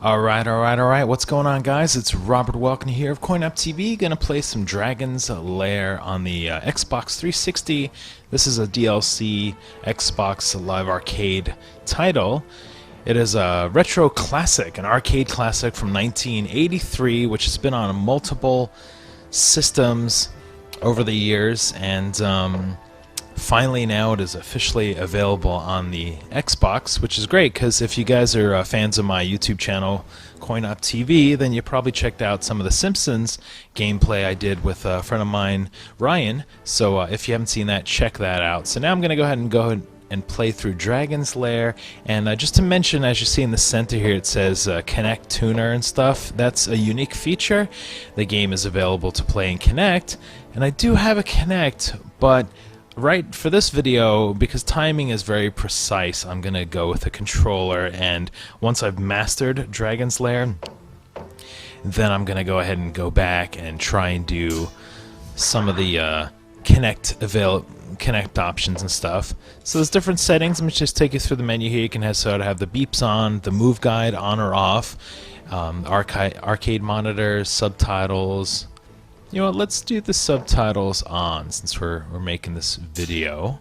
Alright, what's going on, guys? It's Robert Welkin here of CoinOpTV. Gonna play some Dragon's Lair on the Xbox 360. This is a DLC Xbox Live Arcade title. It is a retro classic, an arcade classic from 1983, which has been on multiple systems over the years, and finally now it is officially available on the Xbox, which is great because if you guys are fans of my YouTube channel, CoinOpTV, then you probably checked out some of the Simpsons gameplay I did with a friend of mine, Ryan. So if you haven't seen that, check that out. So now I'm going to go ahead and play through Dragon's Lair, and just to mention, as you see in the center here, it says Connect Tuner and stuff. That's a unique feature. The game is available to play in Connect, and I do have a Connect, but right for this video, because timing is very precise, I'm gonna go with a controller, and once I've mastered Dragon's Lair, then I'm gonna go ahead and go back and try and do some of the Connect options and stuff. So there's different settings. Let me just take you through the menu here. You can have the beeps on, the move guide on or off, arcade monitors, subtitles. You know what, let's do the subtitles on since we're making this video.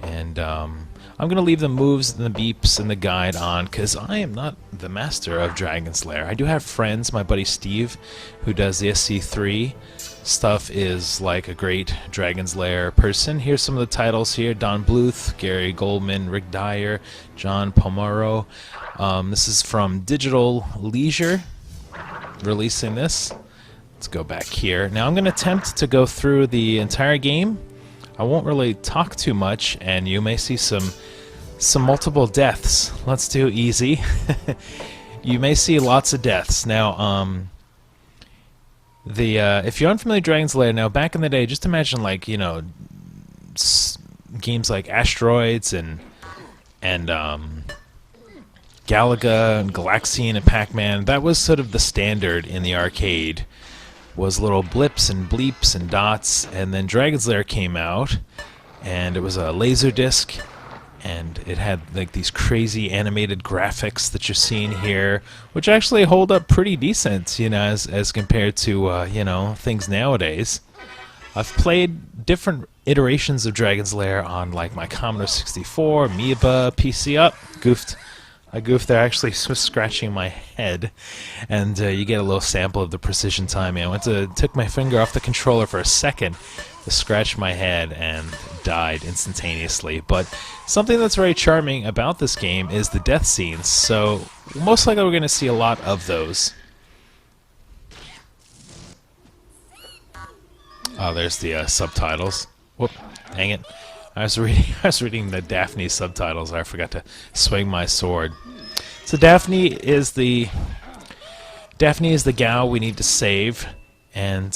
And I'm going to leave the moves and the beeps and the guide on because I am not the master of Dragon's Lair. I do have friends. My buddy Steve, who does the SC3 stuff, is like a great Dragon's Lair person. Here's some of the titles here. Don Bluth, Gary Goldman, Rick Dyer, John Pomaro. This is from Digital Leisure releasing this. Let's go back here. Now I'm going to attempt to go through the entire game. I won't really talk too much, and you may see some multiple deaths. Let's do easy. You may see lots of deaths. Now, if you're unfamiliar with Dragon's Lair, now back in the day, just imagine like, you know, games like Asteroids and Galaga and Galaxian and Pac-Man. That was sort of the standard in the arcade. Was little blips and bleeps and dots, and then Dragon's Lair came out, and it was a laser disc, and it had like these crazy animated graphics that you're seeing here, which actually hold up pretty decent, you know, as compared to you know, things nowadays. I've played different iterations of Dragon's Lair on like my Commodore 64, Amoeba, PC. I goofed there, actually scratching my head, and you get a little sample of the precision timing. Took my finger off the controller for a second to scratch my head and died instantaneously. But something that's very charming about this game is the death scenes, so most likely we're going to see a lot of those. Oh, there's the subtitles. Whoop, dang it. I was reading the Daphne subtitles. I forgot to swing my sword. So Daphne is the gal we need to save, and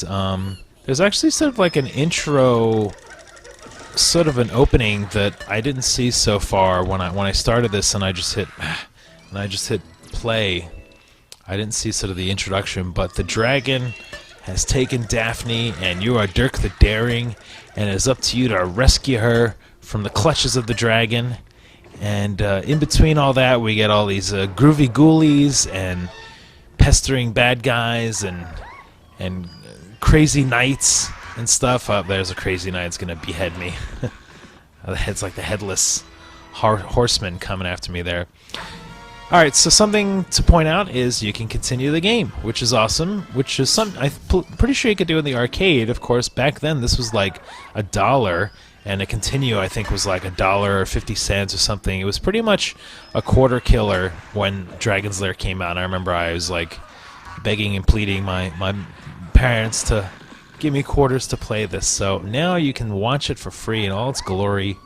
there's actually sort of like an intro, sort of an opening that I didn't see so far when I started this, and I just hit play. I didn't see sort of the introduction, but the dragon has taken Daphne, and you are Dirk the Daring, and it is up to you to rescue her from the clutches of the dragon. And in between all that, we get all these groovy ghoulies and pestering bad guys and crazy knights and stuff. Oh, there's a crazy knight that's gonna behead me. It's like the headless horseman coming after me there. Alright, so something to point out is you can continue the game, which is awesome, which is I'm pretty sure you could do in the arcade. Of course, back then this was like $1, and to continue I think was like $1 or 50 cents or something. It was pretty much a quarter killer when Dragon's Lair came out. I remember I was like begging and pleading my parents to give me quarters to play this, so now you can watch it for free in all its glory.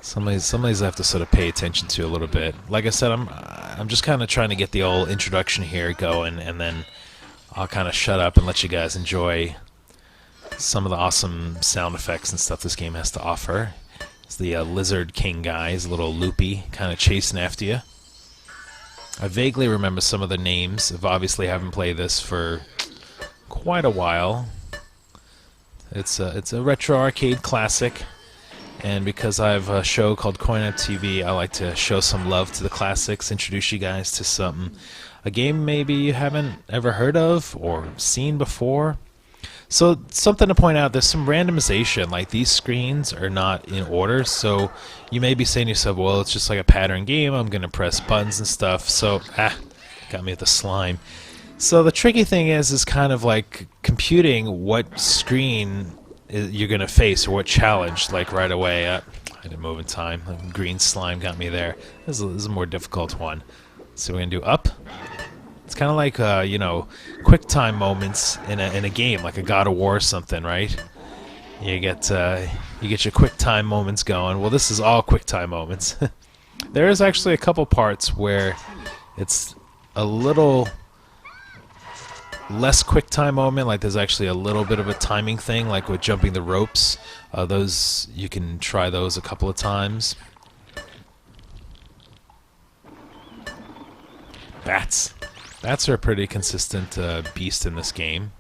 Some of these I have to sort of pay attention to a little bit. Like I said, I'm just kind of trying to get the old introduction here going, and then I'll kind of shut up and let you guys enjoy some of the awesome sound effects and stuff this game has to offer. It's the Lizard King guy. He's a little loopy, kind of chasing after you. I vaguely remember some of the names. I've obviously haven't played this for quite a while. It's a retro arcade classic. And because I have a show called CoinOpTV, I like to show some love to the classics, introduce you guys to a game maybe you haven't ever heard of or seen before. So something to point out, there's some randomization, like these screens are not in order, so you may be saying to yourself, well, it's just like a pattern game, I'm going to press buttons and stuff, so, got me with the slime. So the tricky thing is kind of like computing what screen you're going to face or what challenge, like right away. I didn't move in time, like green slime got me there. This is a more difficult one. So we're going to do up. It's kind of like, you know, quick time moments in a game, like a God of War or something, right? You get your quick time moments going. Well, this is all quick time moments. There is actually a couple parts where it's a little less quick time moment, like there's actually a little bit of a timing thing, like with jumping the ropes. Those, you can try those a couple of times. Bats. Bats are a pretty consistent beast in this game.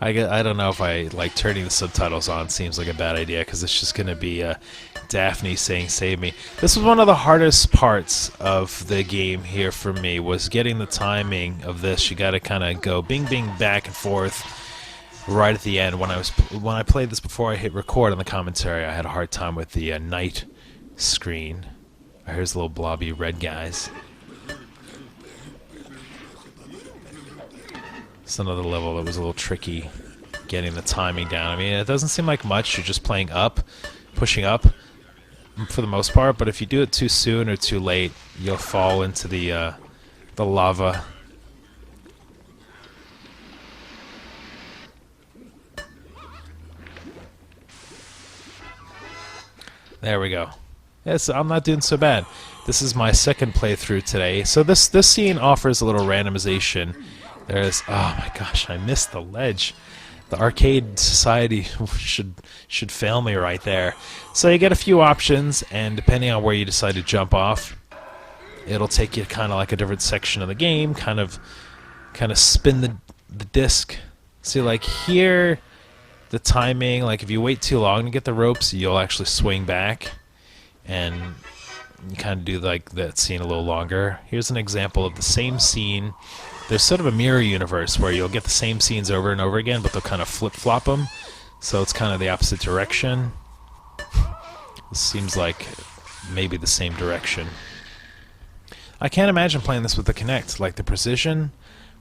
I don't know if I like turning the subtitles on. Seems like a bad idea because it's just going to be Daphne saying "save me." This was one of the hardest parts of the game here for me, was getting the timing of this. You got to kind of go bing bing back and forth right at the end. When I played this before I hit record on the commentary, I had a hard time with the night screen. Here's the little blobby red guys. It's another level that was a little tricky getting the timing down. I mean, it doesn't seem like much. You're just playing up, pushing up for the most part, but if you do it too soon or too late, you'll fall into the lava. There we go. Yes, I'm not doing so bad. This is my second playthrough today. So this scene offers a little randomization. There's, oh my gosh, I missed the ledge. The arcade society should fail me right there. So you get a few options, and depending on where you decide to jump off, it'll take you kind of like a different section of the game, kind of spin the disc. See, like here, the timing, like if you wait too long to get the ropes, you'll actually swing back. And you kind of do like that scene a little longer. Here's an example of the same scene. There's sort of a mirror universe where you'll get the same scenes over and over again, but they'll kind of flip-flop them. So it's kind of the opposite direction. This seems like maybe the same direction. I can't imagine playing this with the Kinect. Like, the precision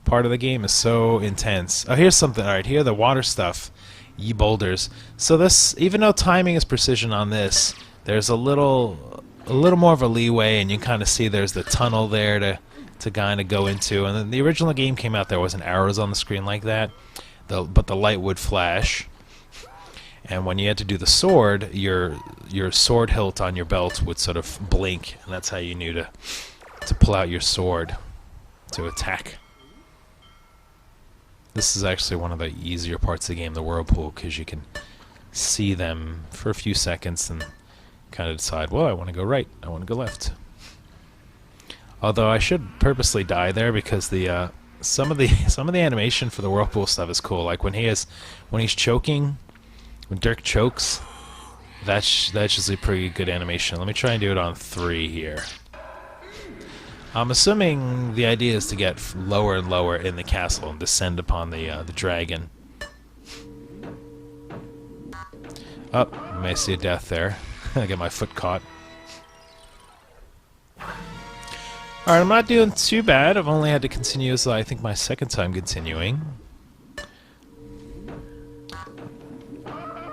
part of the game is so intense. Oh, here's something. Alright, here are the water stuff. Ye boulders. So this, even though timing is precision on this, there's a little more of a leeway, and you kind of see there's the tunnel there to kind of go into. And then the original game came out, there wasn't arrows on the screen like that, but the light would flash. And when you had to do the sword, your sword hilt on your belt would sort of blink, and that's how you knew to pull out your sword to attack. This is actually one of the easier parts of the game, the whirlpool, because you can see them for a few seconds and kind of decide, well, I want to go right, I want to go left. Although I should purposely die there because the some of the animation for the whirlpool stuff is cool. Like when he's choking, when Dirk chokes, that's just a pretty good animation. Let me try and do it on 3 here. I'm assuming the idea is to get lower and lower in the castle and descend upon the dragon. Oh, you may see a death there. I get my foot caught. Alright, I'm not doing too bad. I've only had to continue, so I think my second time continuing.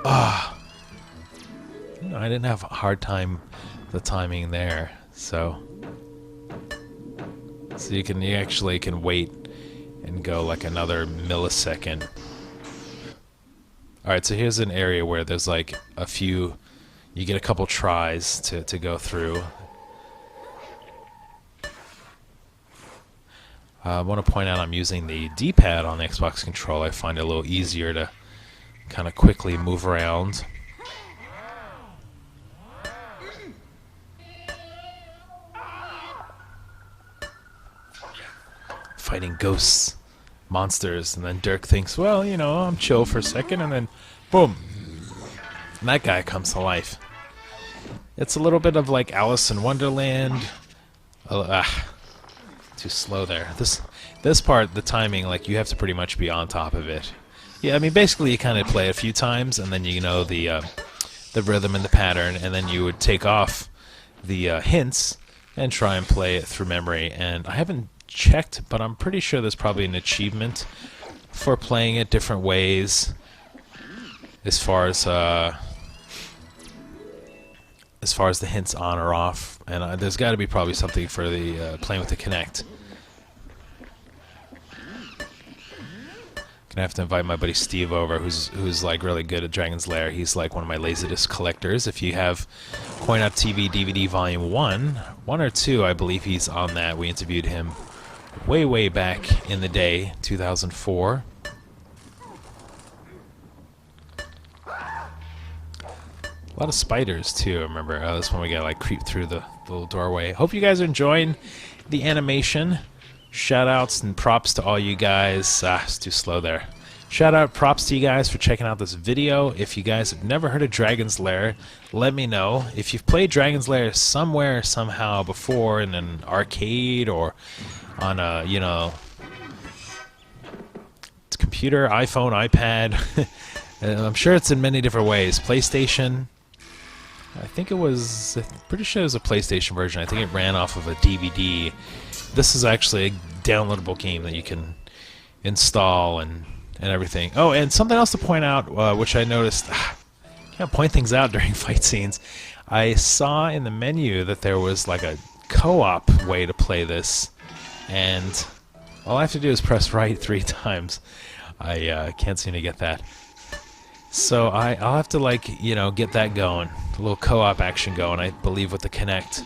I didn't have a hard time the timing there, so you actually can wait and go like another millisecond. Alright, so here's an area where there's like a few, you get a couple tries to go through. I want to point out I'm using the D-pad on the Xbox controller. I find it a little easier to kind of quickly move around. Fighting ghosts. monsters. And then Dirk thinks, well, you know, I'm chill for a second, and then boom, and that guy comes to life. It's a little bit of like Alice in Wonderland. Too slow there. This part, the timing, like you have to pretty much be on top of it. Yeah, I mean basically you kind of play a few times and then you know the rhythm and the pattern, and then you would take off the hints and try and play it through memory. And I haven't checked, but I'm pretty sure there's probably an achievement for playing it different ways as far as the hints on or off, and there's got to be probably something for the playing with the Kinect. Gonna have to invite my buddy Steve over, who's like really good at Dragon's Lair. He's like one of my Laserdisc collectors. If you have CoinOpTV DVD Volume 1 or 2, I believe he's on that. We interviewed him way back in the day, 2004. A lot of spiders too, I remember. This one we gotta like creep through the little doorway. Hope you guys are enjoying the animation. Shoutouts and props to all you guys. It's too slow there. Shout out, props to you guys for checking out this video. If you guys have never heard of Dragon's Lair, let me know. If you've played Dragon's Lair somewhere, somehow before in an arcade or on a, you know, computer, iPhone, iPad. I'm sure it's in many different ways. PlayStation. I'm pretty sure it was a PlayStation version. I think it ran off of a DVD. This is actually a downloadable game that you can install and everything. Oh, and something else to point out, which I noticed. Can't point things out during fight scenes. I saw in the menu that there was like a co-op way to play this, and all I have to do is press right 3 times. I can't seem to get that. So I'll have to, like, you know, get that going. A little co-op action going, I believe, with the Kinect.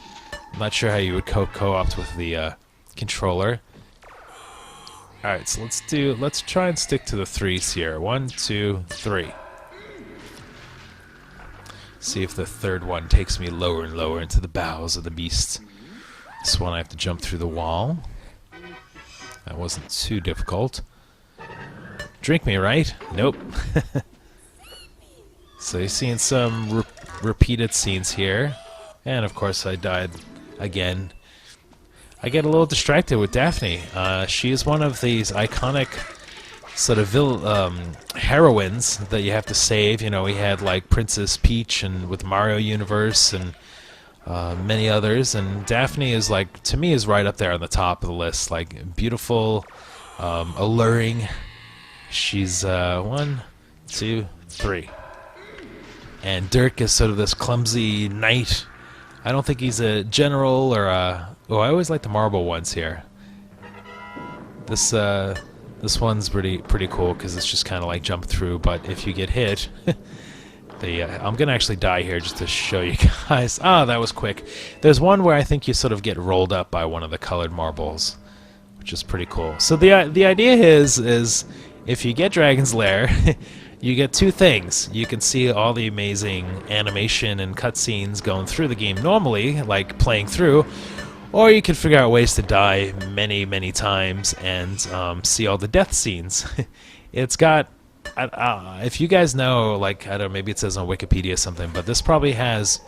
I'm not sure how you would co-opt with the controller. Alright, so let's try and stick to the 3s here. 1, 2, 3. See if the third one takes me lower and lower into the bowels of the beast. This one I have to jump through the wall. That wasn't too difficult. Drink me, right? Nope. So you're seeing some repeated scenes here. And of course I died again. I get a little distracted with Daphne. She is one of these iconic sort of heroines that you have to save. You know, we had like Princess Peach and with Mario Universe and many others. And Daphne is like, to me, is right up there on the top of the list. Like beautiful, alluring. She's 1, 2, 3. And Dirk is sort of this clumsy knight. I don't think he's a general or a... Oh, I always like the marble ones here. This one's pretty cool because it's just kind of like jump through. But if you get hit, I'm gonna actually die here just to show you guys. Ah, that was quick. There's one where I think you sort of get rolled up by one of the colored marbles, which is pretty cool. So the idea is if you get Dragon's Lair. You get 2 things. You can see all the amazing animation and cutscenes going through the game normally, like playing through, or you can figure out ways to die many times and see all the death scenes. It's got, if you guys know, like, I don't know, maybe it says on Wikipedia or something, but this probably has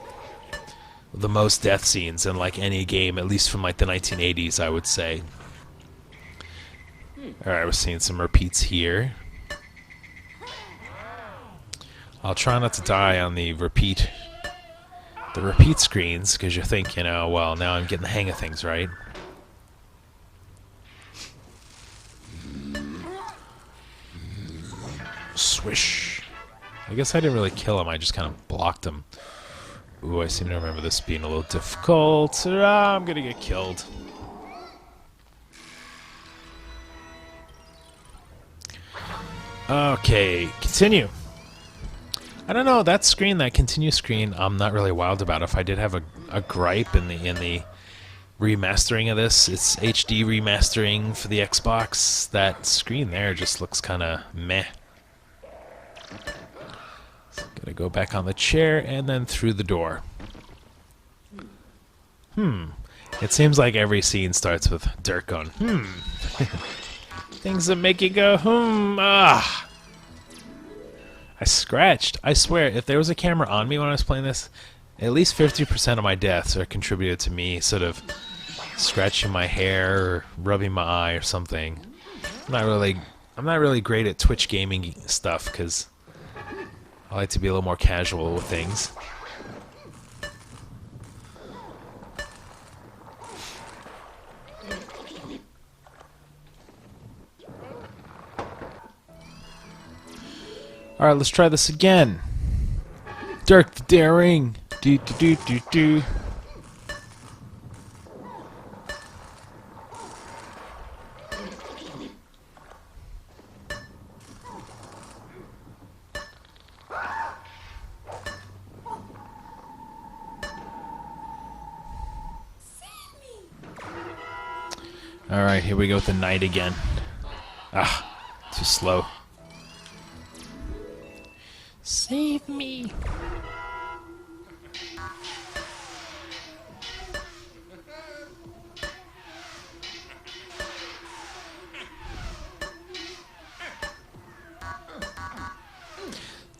the most death scenes in like any game, at least from like the 1980s, I would say. Alright, we're seeing some repeats here. I'll try not to die on the repeat screens, because you think, you know, well, now I'm getting the hang of things, right? Swish. I guess I didn't really kill him, I just kind of blocked him. Ooh, I seem to remember this being a little difficult. I'm gonna get killed. Okay, continue. I don't know, that screen, that continue screen, I'm not really wild about. If I did have a gripe in the remastering of this, it's HD remastering for the Xbox. That screen there just looks kind of meh. So gotta go back on the chair and then through the door. It seems like every scene starts with Dirk going, Things that make you go, ah. I scratched. I swear, if there was a camera on me when I was playing this, at least 50% of my deaths are contributed to me sort of scratching my hair or rubbing my eye or something. I'm not really great at Twitch gaming stuff because I like to be a little more casual with things. Alright, let's try this again. Dirk the Daring. Do do do do do. Alright, here we go with the knight again. Ah, too slow. Save me!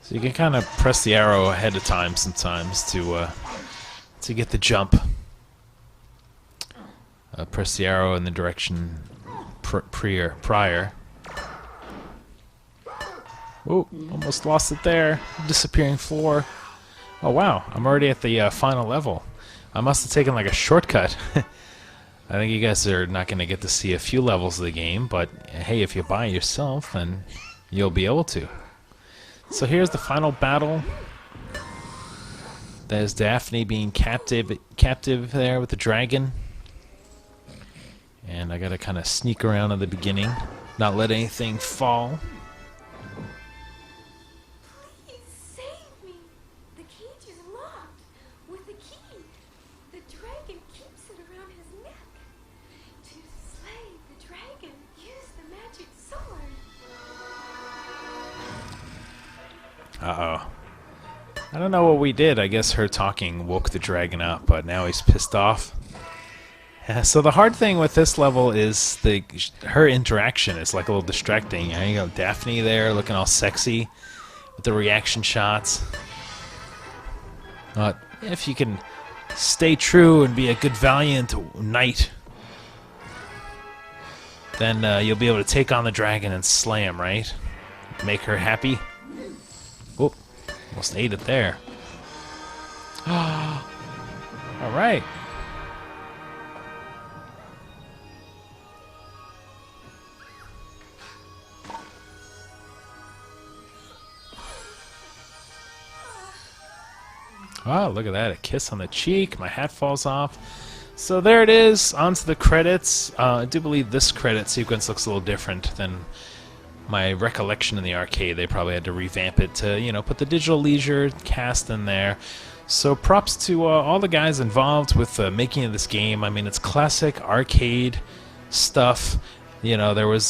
So you can kind of press the arrow ahead of time sometimes to get the jump. Press the arrow in the direction prior. Oh, almost lost it there. Disappearing floor. Oh wow, I'm already at the final level. I must have taken like a shortcut. I think you guys are not going to get to see a few levels of the game, but hey, if you buy it yourself, then you'll be able to. So here's the final battle. There's Daphne being captive there with the dragon. And I gotta kind of sneak around in the beginning, not let anything fall. Please save me. The cage is locked with the key. The dragon keeps it around his neck. To slay the dragon, use the magic sword. Uh-oh. I don't know what we did. I guess her talking woke the dragon up, but now he's pissed off. Yeah, so the hard thing with this level is her interaction is like a little distracting. You got Daphne there looking all sexy with the reaction shots. If you can stay true and be a good valiant knight, then you'll be able to take on the dragon and slay him, right? Make her happy. Whoop, almost ate it there. Alright. Oh, look at that, a kiss on the cheek, my hat falls off. So there it is, on to the credits. I do believe this credit sequence looks a little different than my recollection in the arcade. They probably had to revamp it to, you know, put the Digital Leisure cast in there. So props to all the guys involved with making of this game. I mean, it's classic arcade stuff. You know, there was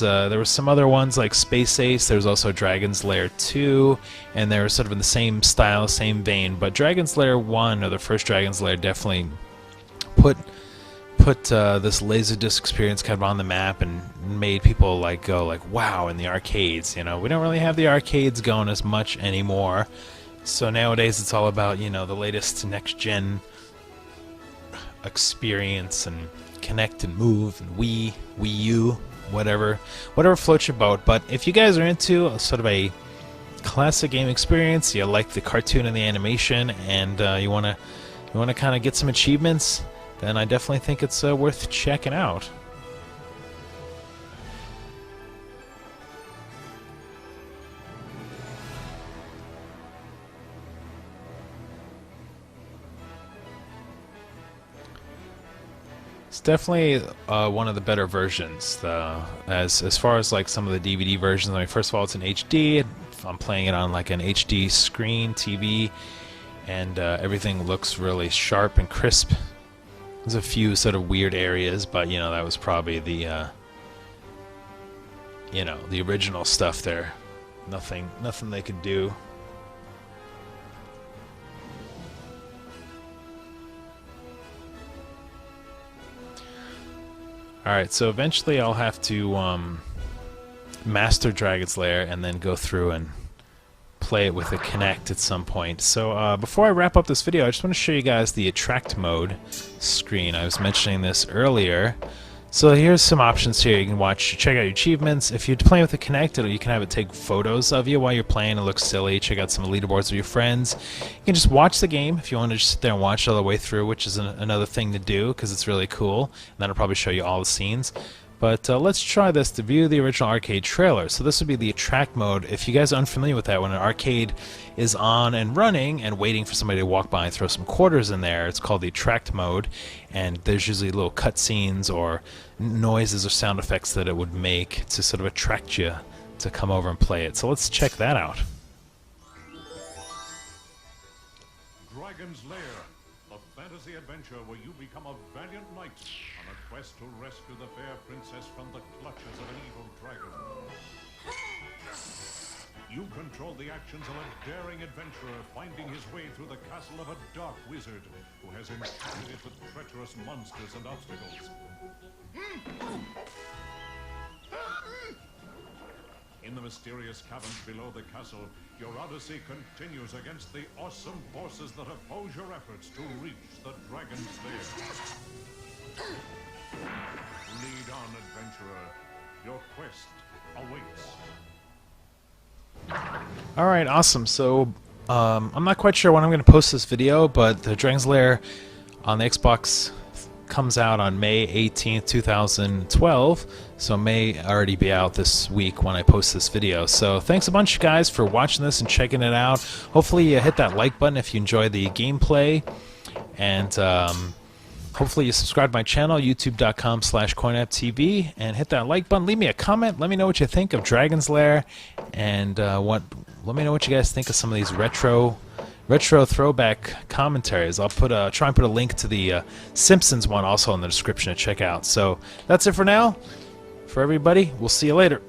some other ones like Space Ace. There was also Dragon's Lair 2, and they were sort of in the same style, same vein. But Dragon's Lair 1, or the first Dragon's Lair, definitely put this Laserdisc experience kind of on the map and made people like go like, wow, in the arcades. You know, we don't really have the arcades going as much anymore. So nowadays it's all about, you know, the latest next-gen experience and Connect and Move and Wii U. Whatever floats your boat. But if you guys are into a sort of a classic game experience, you like the cartoon and the animation, and you wanna kind of get some achievements, then I definitely think it's worth checking out. It's definitely one of the better versions. As far as like some of the DVD versions, I mean, first of all, it's in HD. I'm playing it on like an HD screen TV, and everything looks really sharp and crisp. There's a few sort of weird areas, but you know, that was probably the you know, the original stuff there. Nothing they could do. Alright, so eventually I'll have to master Dragon's Lair and then go through and play it with a Kinect at some point. So before I wrap up this video, I just want to show you guys the attract mode screen. I was mentioning this earlier. So here's some options here. You can check out your achievements. If you're playing with a Kinect, you can have it take photos of you while you're playing. It looks silly. Check out some leaderboards with your friends. You can just watch the game if you want to just sit there and watch it all the way through, which is another thing to do because it's really cool. And then I'll probably show you all the scenes. But let's try this to view the original arcade trailer. So this would be the attract mode. If you guys are unfamiliar with that, when an arcade is on and running and waiting for somebody to walk by and throw some quarters in there, it's called the attract mode. And there's usually little cutscenes or noises or sound effects that it would make to sort of attract you to come over and play it. So let's check that out. Dragon's Lair, a fantasy adventure where you become a valiant knight on a quest to rescue the fair princess from the clutches of an evil dragon. You control the actions of a daring adventurer finding his way through the castle of a dark wizard who has enchanted it with treacherous monsters and obstacles. In the mysterious caverns below the castle, your odyssey continues against the awesome forces that oppose your efforts to reach the Dragon's Lair. Lead on, adventurer. Your quest awaits. Alright, awesome. So, I'm not quite sure when I'm going to post this video, but the Dragon's Lair on the Xbox comes out on May 18th, 2012, so may already be out this week when I post this video. So thanks a bunch, guys, for watching this and checking it out. Hopefully you hit that like button if you enjoy the gameplay, and hopefully you subscribe to my channel, youtube.com/CoinOpTV, and hit that like button. Leave me a comment. Let me know what you think of Dragon's Lair, and let me know what you guys think of some of these retro throwback commentaries. I'll try and put a link to the Simpsons one also in the description to check out. So that's it for now. For everybody, we'll see you later.